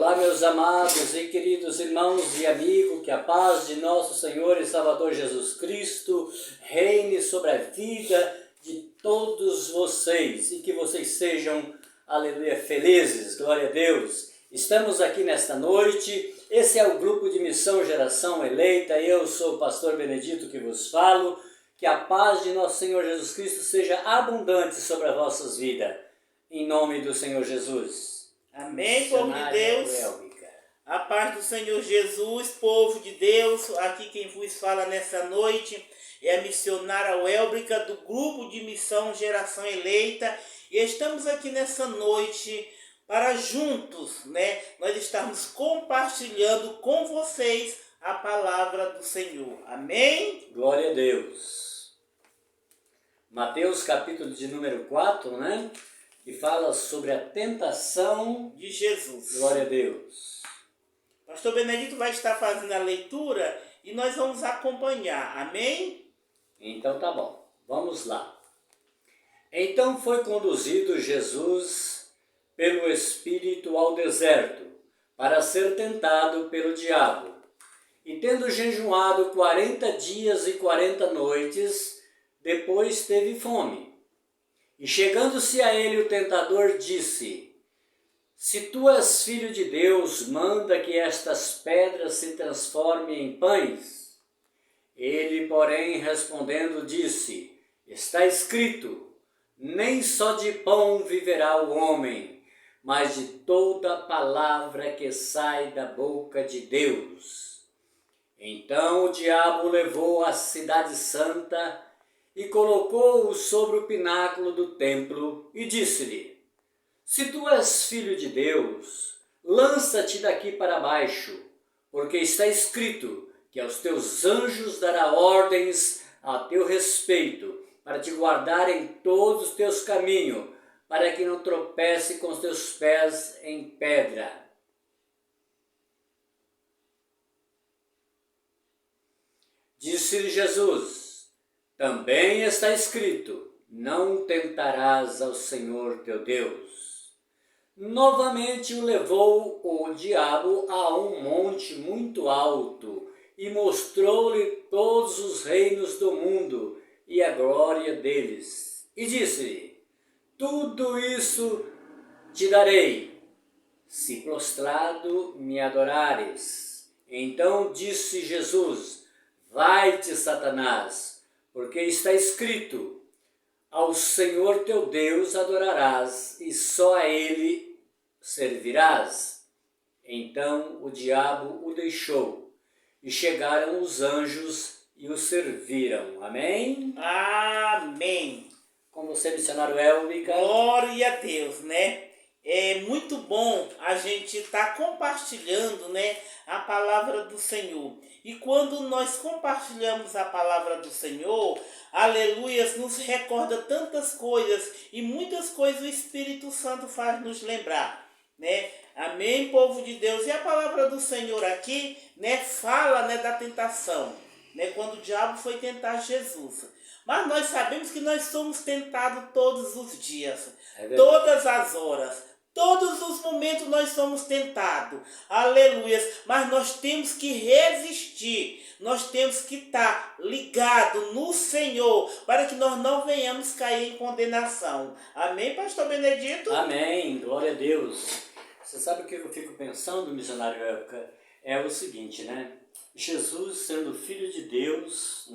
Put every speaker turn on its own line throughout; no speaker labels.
Olá, meus amados e queridos irmãos e amigos, que a paz de nosso Senhor e Salvador Jesus Cristo reine sobre a vida de todos vocês e que vocês sejam, aleluia, felizes, glória a Deus. Estamos aqui nesta noite, esse é o grupo de missão Geração Eleita, eu sou o pastor Benedito que vos falo, que a paz de nosso Senhor Jesus Cristo seja abundante sobre as vossas vidas, em nome do Senhor Jesus.
Amém, povo de Deus. A paz do Senhor Jesus, povo de Deus. Aqui quem vos fala nessa noite é a missionária Welbica do grupo de missão Geração Eleita. E estamos aqui nessa noite para juntos, nós estamos compartilhando com vocês a palavra do Senhor. Amém?
Glória a Deus. Mateus capítulo de número 4, que fala sobre a tentação
de Jesus.
Glória a Deus.
Pastor Benedito vai estar fazendo a leitura e nós vamos acompanhar. Amém?
Então tá bom. Vamos lá. Então foi conduzido Jesus pelo Espírito ao deserto para ser tentado pelo diabo. E tendo jejuado 40 dias e 40 noites, depois teve fome. E chegando-se a ele o tentador disse: Se tu és filho de Deus, manda que estas pedras se transformem em pães. Ele, porém, respondendo, disse: Está escrito, nem só de pão viverá o homem, mas de toda palavra que sai da boca de Deus. Então o diabo levou a cidade santa e colocou-o sobre o pináculo do templo e disse-lhe: Se tu és filho de Deus, lança-te daqui para baixo, porque está escrito que aos teus anjos dará ordens a teu respeito, para te guardar em todos os teus caminhos, para que não tropece com os teus pés em pedra. Disse-lhe Jesus: Também está escrito, não tentarás ao Senhor teu Deus. Novamente o levou o diabo a um monte muito alto e mostrou-lhe todos os reinos do mundo e a glória deles. E disse-lhe: Tudo isso te darei, se prostrado me adorares. Então disse Jesus: Vai-te, Satanás, porque está escrito, ao Senhor teu Deus adorarás, e só a Ele servirás. Então o diabo o deixou, e chegaram os anjos e o serviram. Amém?
Amém.
Com você, missionário Welbica.
Glória a Deus, É muito bom a gente estar compartilhando, a palavra do Senhor. E quando nós compartilhamos a palavra do Senhor, aleluias, nos recorda tantas coisas e muitas coisas o Espírito Santo faz nos lembrar, Amém, povo de Deus? E a palavra do Senhor aqui, fala, da tentação, quando o diabo foi tentar Jesus. Mas nós sabemos que nós somos tentados todos os dias, todas as horas. Todos os momentos nós somos tentados, aleluia, mas nós temos que resistir, nós temos que estar ligados no Senhor, para que nós não venhamos cair em condenação. Amém, pastor Benedito?
Amém, glória a Deus. Você sabe o que eu fico pensando, missionário Welbica? É o seguinte, Jesus, sendo filho de Deus,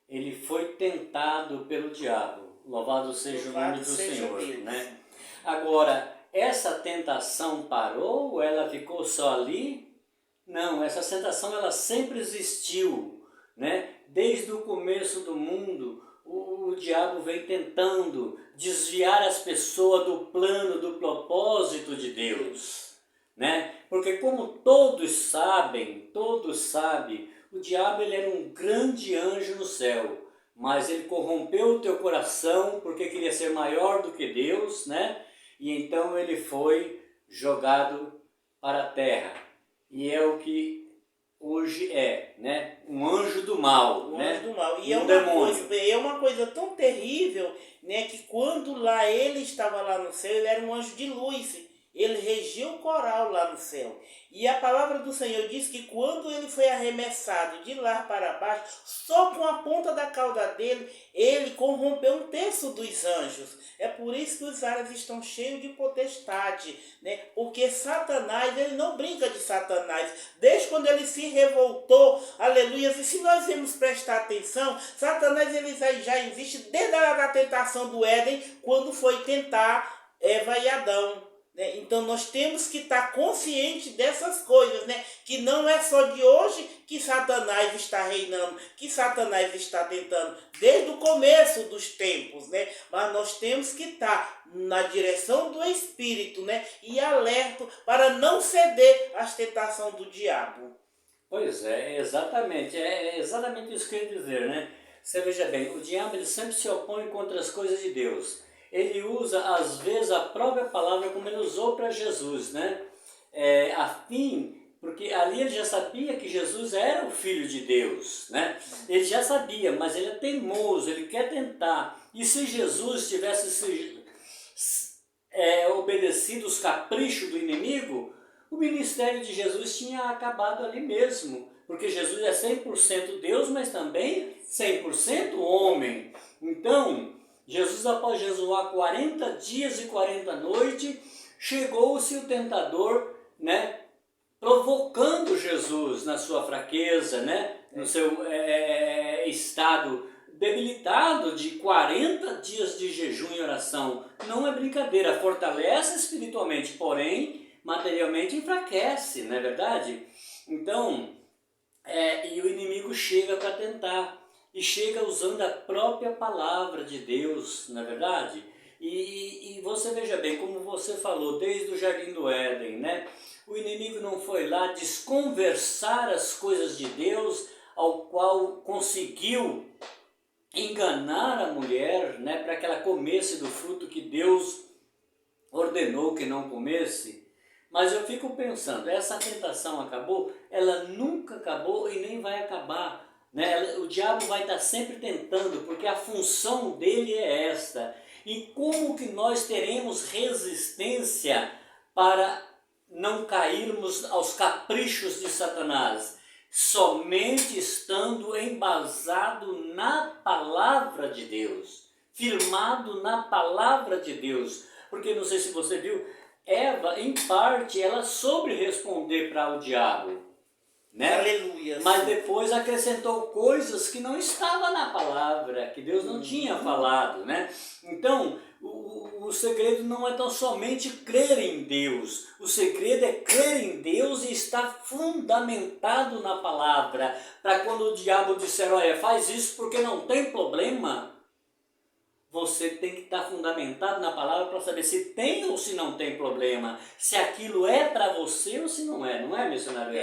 ele foi tentado pelo diabo. Louvado seja o nome do Senhor, Agora, essa tentação parou ou ela ficou só ali? Não, essa tentação ela sempre existiu, Desde o começo do mundo, o diabo vem tentando desviar as pessoas do plano, do propósito de Deus, Porque como todos sabem, o diabo ele era um grande anjo no céu, mas ele corrompeu o teu coração porque queria ser maior do que Deus, E então ele foi jogado para a terra. E é o que hoje é, um anjo do mal,
anjo do mal. E
demônio.
É uma coisa tão terrível, que quando ele estava lá no céu, ele era um anjo de luz. ele regia o coral lá no céu. E a palavra do Senhor diz que quando ele foi arremessado de lá para baixo, só com a ponta da cauda dele, ele corrompeu um terço dos anjos. É por isso que os ares estão cheios de potestade, né? Porque Satanás, ele não brinca de Satanás. Desde quando ele se revoltou, aleluia, e se nós vamos prestar atenção, Satanás ele já existe desde a tentação do Éden, quando foi tentar Eva e Adão. Então nós temos que estar conscientes dessas coisas, né? Que não é só de hoje que Satanás está reinando, que Satanás está tentando, desde o começo dos tempos, né? Mas nós temos que estar na direção do Espírito, né? E alerta para não ceder às tentações do diabo.
Pois é exatamente isso que eu ia dizer, né? Você veja bem, o diabo ele sempre se opõe contra as coisas de Deus. Ele usa, às vezes, a própria palavra como ele usou para Jesus, né? Porque ali ele já sabia que Jesus era o Filho de Deus, né? Ele já sabia, mas ele é teimoso, ele quer tentar. E se Jesus tivesse obedecido os caprichos do inimigo, o ministério de Jesus tinha acabado ali mesmo. Porque Jesus é 100% Deus, mas também 100% homem. Então, Jesus, após jejuar 40 dias e 40 noites, chegou-se o tentador, né, provocando Jesus na sua fraqueza, né, no seu estado debilitado de 40 dias de jejum e oração. Não é brincadeira, fortalece espiritualmente, porém, materialmente enfraquece, não é verdade? Então, e o inimigo chega para tentar. E chega usando a própria palavra de Deus, não é verdade? E você veja bem, como você falou, desde o Jardim do Éden, né? O inimigo não foi lá desconversar as coisas de Deus, ao qual conseguiu enganar a mulher, né? Para que ela comesse do fruto que Deus ordenou que não comesse. Mas eu fico pensando, essa tentação acabou? Ela nunca acabou e nem vai acabar. Né? O diabo vai estar sempre tentando, porque a função dele é esta. E como que nós teremos resistência para não cairmos aos caprichos de Satanás? Somente estando embasado na palavra de Deus, firmado na palavra de Deus. Porque não sei se você viu, Eva, em parte, ela soube responder para o diabo. Né?
Aleluia.
Mas depois acrescentou coisas que não estavam na palavra, que Deus não tinha falado, né? Então, o segredo não é tão somente crer em Deus. O segredo é crer em Deus e estar fundamentado na palavra. Para quando o diabo disser, olha, faz isso porque não tem problema, você tem que estar fundamentado na palavra para saber se tem ou se não tem problema. Se aquilo é para você ou se não é, missionário?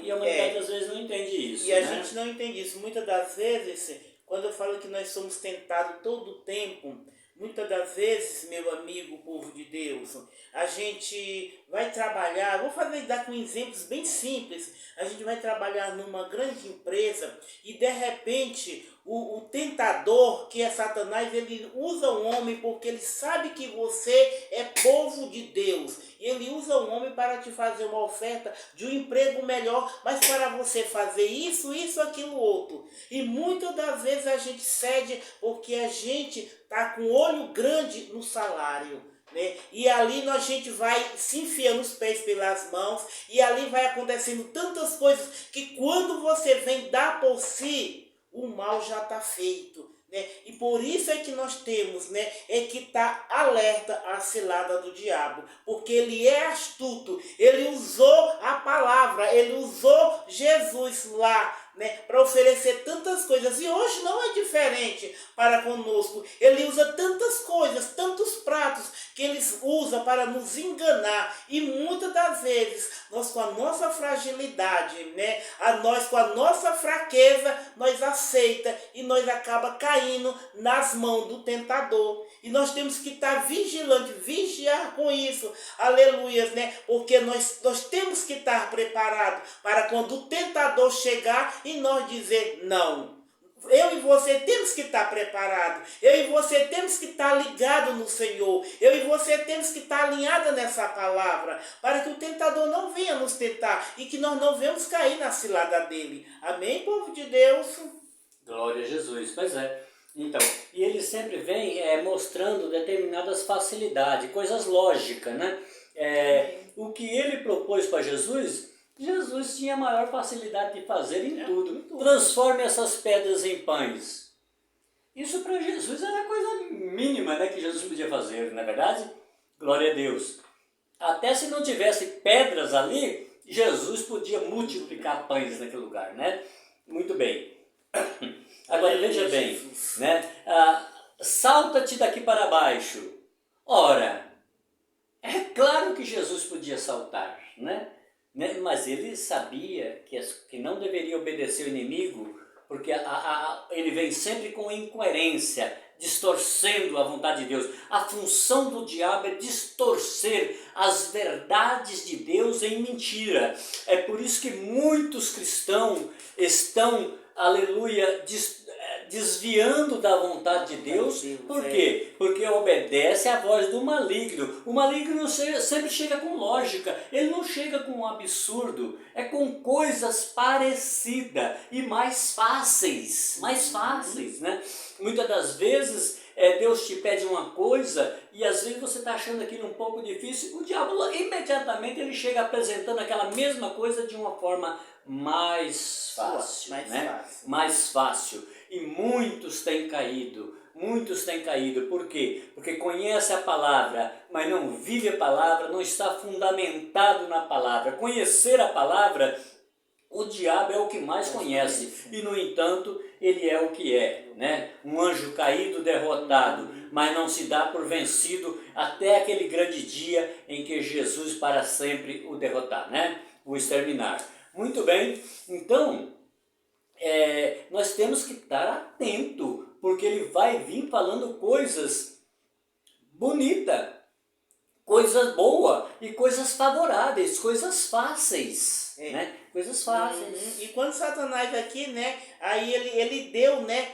E a humanidade às vezes não entende isso.
E a gente não entende isso. Muitas das vezes, quando eu falo que nós somos tentados todo o tempo, muitas das vezes, meu amigo, povo de Deus, a gente vai trabalhar, dar com exemplos bem simples, a gente vai trabalhar numa grande empresa e de repente o tentador, que é Satanás, ele usa o homem porque ele sabe que você é povo de Deus. Ele usa o homem para te fazer uma oferta de um emprego melhor, mas para você fazer isso, aquilo, outro. E muitas das vezes a gente cede porque a gente está com o olho grande no salário. Né? E ali a gente vai se enfiando os pés pelas mãos e ali vai acontecendo tantas coisas que quando você vem dar por si, o mal já está feito. Né? E por isso é que nós temos, né, que estar alerta à cilada do diabo, porque ele é astuto, ele usou a palavra, ele usou Jesus lá, né, para oferecer tantas coisas, e hoje não é diferente para conosco. Ele usa tantas coisas, tantos pratos que ele usa para nos enganar, e muitas das vezes nós, com a nossa fragilidade, né, nós com a nossa fraqueza, nós aceita e nós acaba caindo nas mãos do tentador. E nós temos que estar vigilantes, vigiar com isso, aleluia, né? Porque nós temos que estar preparados para quando o tentador chegar e nós dizer não. Eu e você temos que estar preparados. Eu e você temos que estar ligados no Senhor. Eu e você temos que estar alinhados nessa palavra, para que o tentador não venha nos tentar e que nós não venhamos cair na cilada dele. Amém, povo de Deus?
Glória a Jesus. Pois é. Então, e ele sempre vem mostrando determinadas facilidades, coisas lógicas, né? O que ele propôs para Jesus, Jesus tinha maior facilidade de fazer em tudo. Transforme essas pedras em pães. Isso para Jesus era coisa mínima, né, que Jesus podia fazer, não é verdade? Glória a Deus. Até se não tivesse pedras ali, Jesus podia multiplicar pães naquele lugar, né? Muito bem. Agora veja bem, né? Salta-te daqui para baixo. Ora, é claro que Jesus podia saltar, né? Mas ele sabia que não deveria obedecer o inimigo, porque ele vem sempre com incoerência, distorcendo a vontade de Deus. A função do diabo é distorcer as verdades de Deus em mentira. É por isso que muitos cristãos estão, aleluia, desviando da vontade de Deus. Por quê? Porque obedece à voz do maligno. O maligno sempre chega com lógica, ele não chega com um absurdo, é com coisas parecidas e mais fáceis, né? Muitas das vezes Deus te pede uma coisa e às vezes você está achando aquilo um pouco difícil, o diabo imediatamente ele chega apresentando aquela mesma coisa de uma forma mais fácil, mais fácil. E muitos têm caído. Por quê? Porque conhece a palavra, mas não vive a palavra, não está fundamentado na palavra. Conhecer a palavra, o diabo é o que mais conhece. E, no entanto, ele é o que é, né? Um anjo caído, derrotado, mas não se dá por vencido até aquele grande dia em que Jesus para sempre o derrotar, né? O exterminar. Muito bem, então nós temos que estar atento, porque ele vai vir falando coisas bonitas, coisas boas e coisas favoráveis, coisas fáceis, né? Coisas fáceis.
E quando Satanás aqui, né, aí ele deu, né,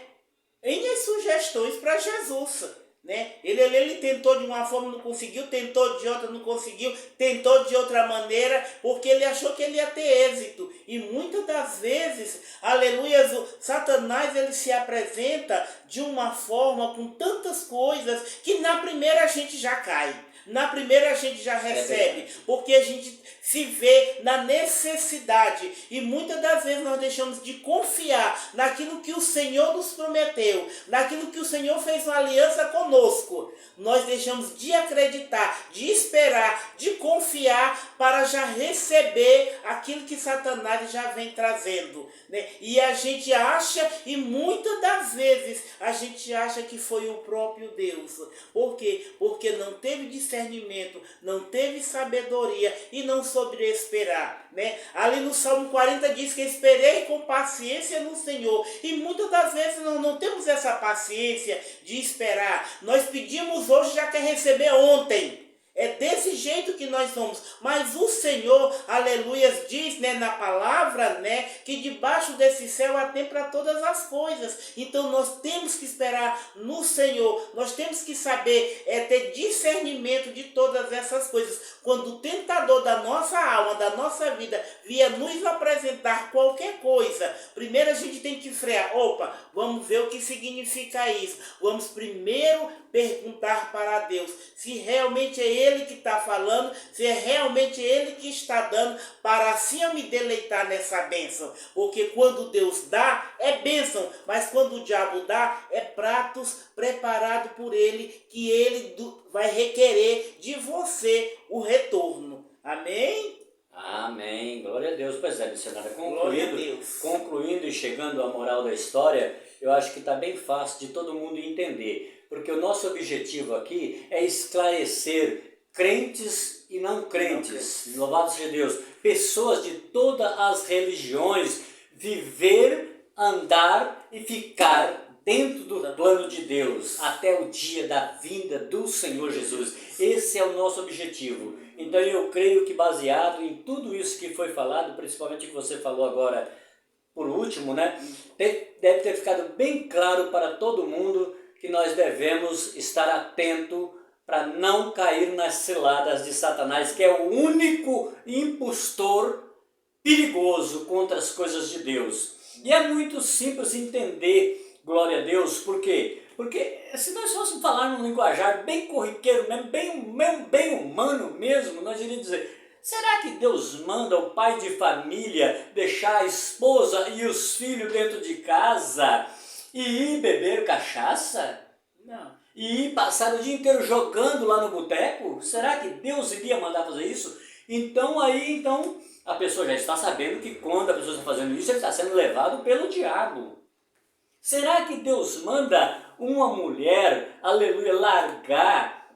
N sugestões para Jesus. Né? Ele tentou de uma forma, não conseguiu, tentou de outra, não conseguiu, tentou de outra maneira, porque ele achou que ele ia ter êxito. E muitas das vezes, aleluia, Satanás ele se apresenta de uma forma com tantas coisas que na primeira a gente já cai. Na primeira a gente já recebe, porque a gente se vê na necessidade. E muitas das vezes nós deixamos de confiar naquilo que o Senhor nos prometeu, naquilo que o Senhor fez uma aliança conosco. Nós deixamos de acreditar, de esperar, de confiar para já receber aquilo que Satanás já vem trazendo. Né? E a gente acha, e muitas das vezes a gente acha que foi o próprio Deus. Por quê? Porque não teve discernimento, não teve sabedoria e não soube esperar, né? Ali no Salmo 40 diz que esperei com paciência no Senhor, e muitas das vezes nós não temos essa paciência de esperar. Nós pedimos hoje, já quer receber ontem. É desse jeito que nós somos. Mas o Senhor, aleluia, diz, né, na palavra, né, que debaixo desse céu há tempo para todas as coisas. Então nós temos que esperar no Senhor. Nós temos que saber ter discernimento de todas essas coisas. Quando o tentador da nossa alma, da nossa vida, vier nos apresentar qualquer coisa, primeiro a gente tem que frear. Opa, vamos ver o que significa isso. Vamos primeiro perguntar para Deus se realmente é Ele que está falando, se é realmente Ele que está dando, para assim eu me deleitar nessa bênção. Porque quando Deus dá, é bênção, mas quando o diabo dá, é pratos preparados por Ele, que Ele vai requerer de você o retorno. Amém?
Amém. Glória a Deus. Pois é, missionária, concluindo e chegando à moral da história, eu acho que está bem fácil de todo mundo entender. Porque o nosso objetivo aqui é esclarecer crentes e não crentes, louvado seja Deus, pessoas de todas as religiões, viver, andar e ficar dentro do plano de Deus até o dia da vinda do Senhor Jesus. Esse é o nosso objetivo. Então eu creio que baseado em tudo isso que foi falado, principalmente o que você falou agora, por último, né? Deve ter ficado bem claro para todo mundo que nós devemos estar atento para não cair nas ciladas de Satanás, que é o único impostor perigoso contra as coisas de Deus. E é muito simples entender, glória a Deus, por quê? Porque se nós fôssemos falar num linguajar bem corriqueiro, mesmo, bem humano mesmo, nós iríamos dizer, será que Deus manda o pai de família deixar a esposa e os filhos dentro de casa e ir beber cachaça?
Não.
E ir passar o dia inteiro jogando lá no boteco? Será que Deus iria mandar fazer isso? Então a pessoa já está sabendo que quando a pessoa está fazendo isso, ele está sendo levado pelo diabo. Será que Deus manda uma mulher, aleluia, largar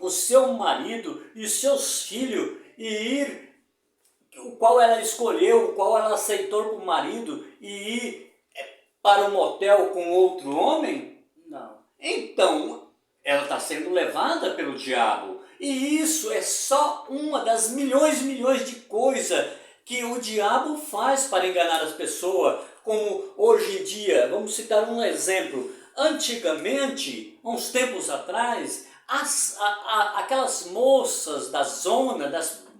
o seu marido e seus filhos e ir, o qual ela escolheu, o qual ela aceitou como marido, e ir para um motel com outro homem?
Não.
Então, ela está sendo levada pelo diabo. E isso é só uma das milhões de coisas que o diabo faz para enganar as pessoas. Como hoje em dia, vamos citar um exemplo. Antigamente, uns tempos atrás, aquelas moças da zona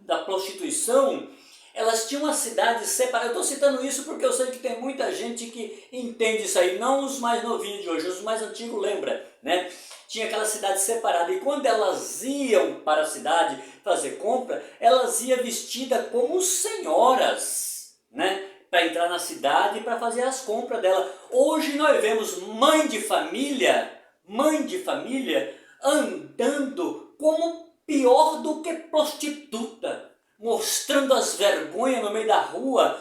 da prostituição, elas tinham uma cidade separada. Eu estou citando isso porque eu sei que tem muita gente que entende isso aí, não os mais novinhos de hoje, os mais antigos lembram, né? Tinha aquela cidade separada, e quando elas iam para a cidade fazer compra, elas iam vestidas como senhoras, né? Para entrar na cidade e para fazer as compras dela. Hoje nós vemos mãe de família andando como pior do que prostituta, mostrando as vergonhas no meio da rua,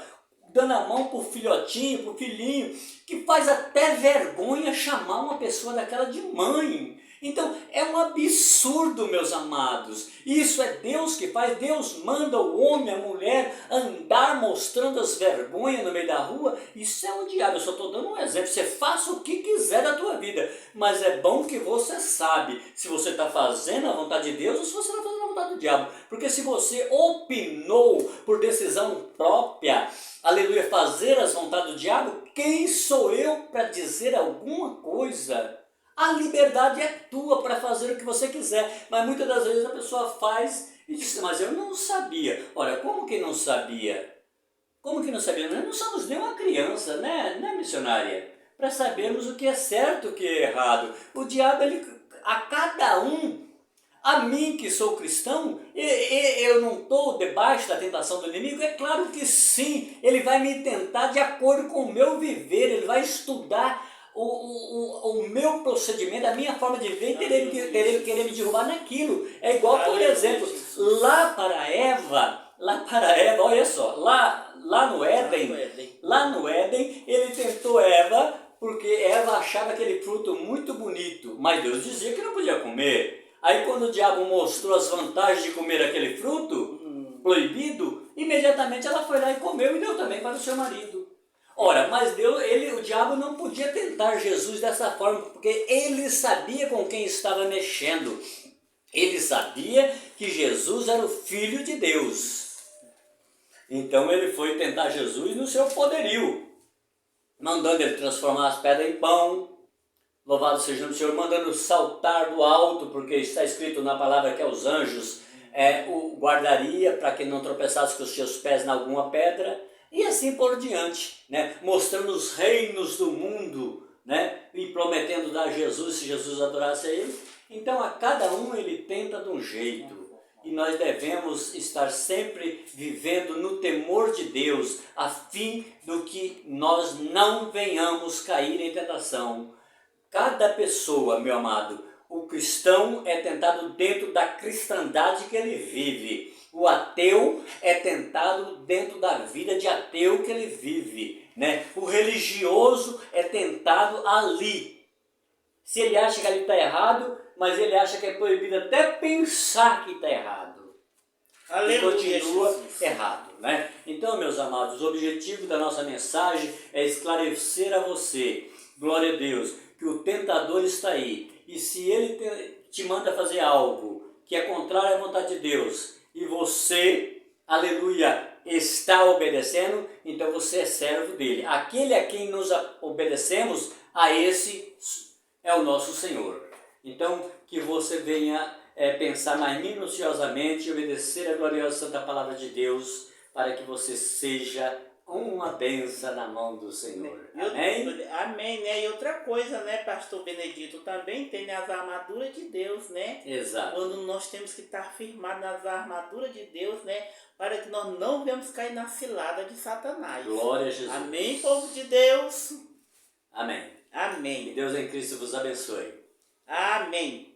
dando a mão pro filhotinho, pro filhinho, que faz até vergonha chamar uma pessoa daquela de mãe. Então é um absurdo, meus amados. Isso é Deus que faz. Deus manda o homem, a mulher andar mostrando as vergonhas no meio da rua. Isso é o diabo. Eu só estou dando um exemplo. Você faça o que quiser da tua vida, mas é bom que você sabe se você está fazendo a vontade de Deus ou se você está fazendo a vontade do diabo. Porque se você opinou por decisão própria, aleluia, fazer as vontades do diabo, quem sou eu para dizer alguma coisa? A liberdade é tua para fazer o que você quiser, mas muitas das vezes a pessoa faz e diz, mas eu não sabia. Ora, como que não sabia? Como que não sabia? Nós não somos nem uma criança, né missionária? Para sabermos o que é certo e o que é errado. O diabo, ele, a cada um, a mim que sou cristão, eu não estou debaixo da tentação do inimigo? É claro que sim, ele vai me tentar de acordo com o meu viver, ele vai estudar o meu procedimento, a minha forma de viver, e querer me derrubar naquilo. É igual, por exemplo, lá para Eva, olha só, lá no Éden, ele tentou Eva, porque Eva achava aquele fruto muito bonito, mas Deus dizia que não podia comer. Aí quando o diabo mostrou as vantagens de comer aquele fruto proibido, imediatamente ela foi lá e comeu e deu também para o seu marido. Ora, mas o diabo não podia tentar Jesus dessa forma, porque ele sabia com quem estava mexendo. Ele sabia que Jesus era o Filho de Deus. Então ele foi tentar Jesus no seu poderio, mandando ele transformar as pedras em pão. Louvado seja o Senhor, mandando saltar do alto, porque está escrito na palavra que os anjos o guardaria para que não tropeçasse com os seus pés em alguma pedra. E assim por diante, né? Mostrando os reinos do mundo, né? E prometendo dar a Jesus, se Jesus adorasse a ele. Então a cada um ele tenta de um jeito. E nós devemos estar sempre vivendo no temor de Deus, a fim do que nós não venhamos cair em tentação. Cada pessoa, meu amado, o cristão é tentado dentro da cristandade que ele vive. O ateu é tentado dentro da vida de ateu que ele vive, né? O religioso é tentado ali. Se ele acha que ali está errado, mas ele acha que é proibido até pensar que está errado. Aleluia, e continua errado, né? Então, meus amados, o objetivo da nossa mensagem é esclarecer a você, glória a Deus, que o tentador está aí. E se ele te manda fazer algo que é contrário à vontade de Deus, e você, aleluia, está obedecendo, então você é servo dele. Aquele a quem nos obedecemos, a esse é o nosso Senhor. Então, que você venha pensar mais minuciosamente e obedecer a gloriosa Santa Palavra de Deus, para que você seja uma bênção na mão do Senhor. Amém?
Amém, né? E outra coisa, né, pastor Benedito, também tem as armaduras de Deus, né?
Exato.
Quando nós temos que estar firmados nas armaduras de Deus, né? Para que nós não venhamos cair na cilada de Satanás.
Glória a Jesus.
Amém, povo de Deus?
Amém.
Amém.
Que Deus em Cristo vos abençoe.
Amém.